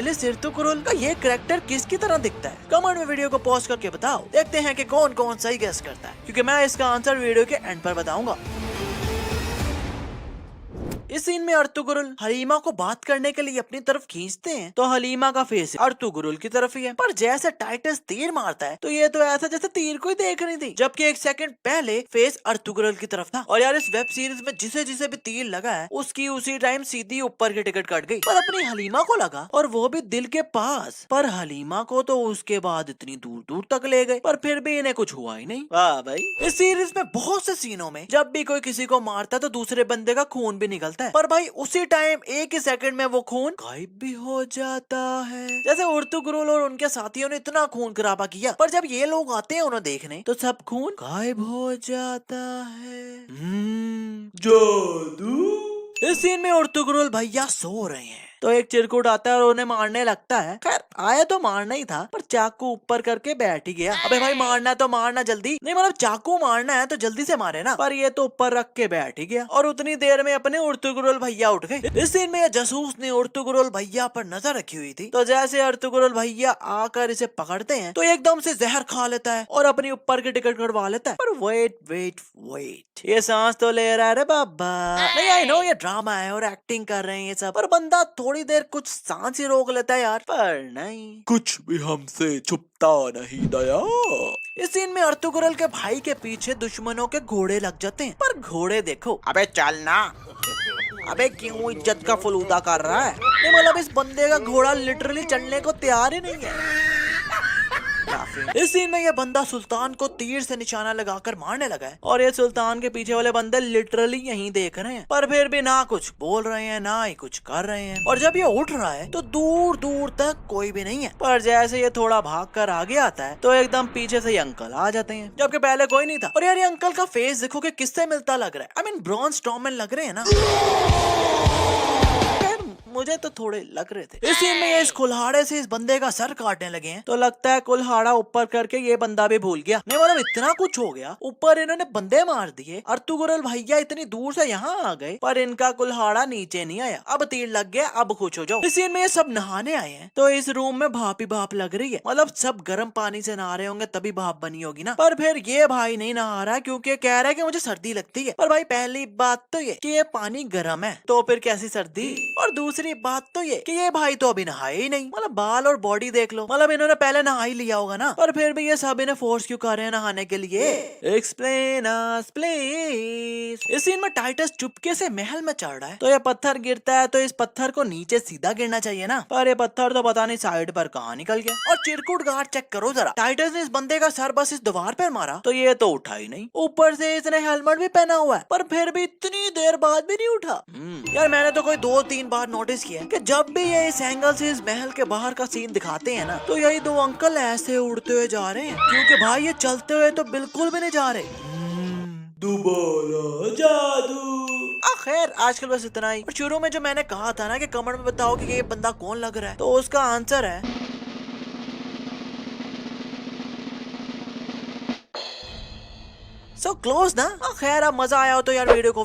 Ertugrul का ये character किसकी तरह दिखता है? कमेंट में वीडियो को पॉज करके बताओ। देखते हैं कि कौन कौन सही गेस करता है, क्योंकि मैं इसका आंसर वीडियो के एंड पर बताऊंगा। इस सीन में अर्तुगरुल हलीमा को बात करने के लिए अपनी तरफ खींचते हैं तो हलीमा का फेस अर्तुगरुल की तरफ ही है, पर जैसे टाइटस तीर मारता है तो ये तो ऐसा जैसे तीर को ही देख रही थी, जबकि एक सेकंड पहले फेस अर्तुगरुल की तरफ था। और यार इस वेब सीरीज में जिसे जिसे भी तीर लगा है उसकी उसी टाइम सीधी ऊपर की टिकट कट गई, पर अपनी हलीमा को लगा और वो भी दिल के पास। पर हलीमा को तो उसके बाद इतनी दूर दूर तक ले गए, पर फिर भी इन्हें कुछ हुआ ही नहीं। वाह भाई, इस सीरीज में बहुत से सीनों में जब भी कोई किसी को मारता है तो दूसरे बंदे का खून भी निकलता है, पर भाई उसी टाइम एक ही सेकंड में वो खून गायब भी हो जाता है। जैसे अर्तुगरुल और उनके साथियों ने इतना खून खराबा किया, पर जब ये लोग आते हैं उन्हें देखने तो सब खून गायब हो जाता है। जादू। इस सीन में अर्तुगरुल भैया सो रहे हैं तो एक चिरकुट आता है और उन्हें मारने लगता है। खैर आया तो मारना ही था, पर चाकू ऊपर करके बैठ ही गया। अबे भाई मारना है तो मारना जल्दी, नहीं मतलब चाकू मारना है तो जल्दी से मारे ना, पर ये तो ऊपर रख के बैठ ही गया और उतनी देर में अपने अर्तुगरुल भैया उठ गए। इस सीन में जासूस ने अर्तुगरुल भैया पर नजर रखी हुई थी, तो जैसे अर्तुगरुल भैया आकर इसे पकड़ते हैं तो एकदम से जहर खा लेता है और अपनी ऊपर की टिकट कटवा लेता है। पर वेट वेट वेट, ये सांस तो ले रहा है रे बाबा। नहीं आई नो ये ड्रामा है और एक्टिंग कर रहे हैं ये सब, पर बंदा थोड़ी देर कुछ सांस ही रोक लेता है यार, पर नहीं, कुछ भी हमसे छुपता नहीं दया। इस सीन में अर्तुगरुल के भाई के पीछे दुश्मनों के घोड़े लग जाते हैं, पर घोड़े देखो, अबे चल ना, अबे क्यों इज्जत का फलूदा कर रहा है? नहीं मतलब इस बंदे का घोड़ा लिटरली चलने को तैयार ही नहीं है। इस सीन में ये बंदा सुल्तान को तीर से निशाना लगाकर मारने लगा है और ये सुल्तान के पीछे वाले बंदे लिटरली यहीं देख रहे हैं, पर फिर भी ना कुछ बोल रहे हैं ना ही कुछ कर रहे हैं। और जब ये उठ रहा है तो दूर दूर तक कोई भी नहीं है, पर जैसे ये थोड़ा भाग कर आगे आता है तो एकदम पीछे से ये अंकल आ जाते हैं, जबकि पहले कोई नहीं था। और यार ये अंकल का फेस देखो कि किससे मिलता लग रहा है। आई मीन ब्रॉन स्ट्रॉमैन लग रहे हैं ना, मुझे तो थोड़े लग रहे थे। इस सीन में ये इस कुल्हाड़े से इस बंदे का सर काटने लगे हैं, तो लगता है कुल्हाड़ा ऊपर करके ये बंदा भी भूल गया। नहीं मतलब इतना कुछ हो गया, ऊपर इन्होंने बंदे मार दिए, अर्तुगरुल भैया इतनी दूर से यहाँ आ गए, पर इनका कुल्हाड़ा नीचे नहीं आया। अब तीर लग गया, अब खुश हो जाओ। इस सीन में ये सब नहाने आए हैं, तो इस रूम में भाप ही भाप लग रही है, मतलब सब गर्म पानी से नहा रहे होंगे तभी भाप बनी होगी ना। पर फिर ये भाई नहीं नहा रहा क्योंकि कह रहा है कि मुझे सर्दी लगती है। पर भाई पहली बात तो ये कि ये पानी गर्म है, तो फिर कैसी सर्दी, और दूसरी बात तो ये कि ये भाई तो अभी नहाए ही नहीं, मतलब बाल और बॉडी देख लो, मतलब इन्होंने पहले नहा ही लिया होगा ना। पर फिर भी ये सब इन्हें फोर्स क्यों कर रहे हैं नहाने के लिए? Explain us please. इस सीन में टाइटस चुपके से महल में चढ़ रहा है, तो ये पत्थर गिरता है तो इस पत्थर को नीचे सीधा गिरना चाहिए ना, पर ये पत्थर तो पता नहीं साइड पर कहाँ निकल गया। और चिरकुट गार्ड चेक करो जरा, टाइटस ने इस बंदे का सर बस इस दीवार पर मारा तो ये तो उठा ही नहीं, ऊपर से इसने हेलमेट भी पहना हुआ है, पर फिर भी इतनी देर बाद भी नहीं उठा। यार मैंने तो कोई 2-3 बार नोटिस किया कि जब भी ये इस एंगल से इस महल के बाहर का सीन दिखाते हैं ना, तो यही दो अंकल ऐसे उड़ते हुए जा रहे हैं, क्योंकि भाई ये चलते हुए तो बिल्कुल भी नहीं जा रहे। दोबारा जादू। खैर आजकल बस इतना ही। और शुरू में जो मैंने कहा था ना कि कमेंट में बताओ कि ये बंदा कौन लग रहा है, तो उसका आंसर है सो क्लोज ना। खैर अब मजा आया हो तो यार वीडियो को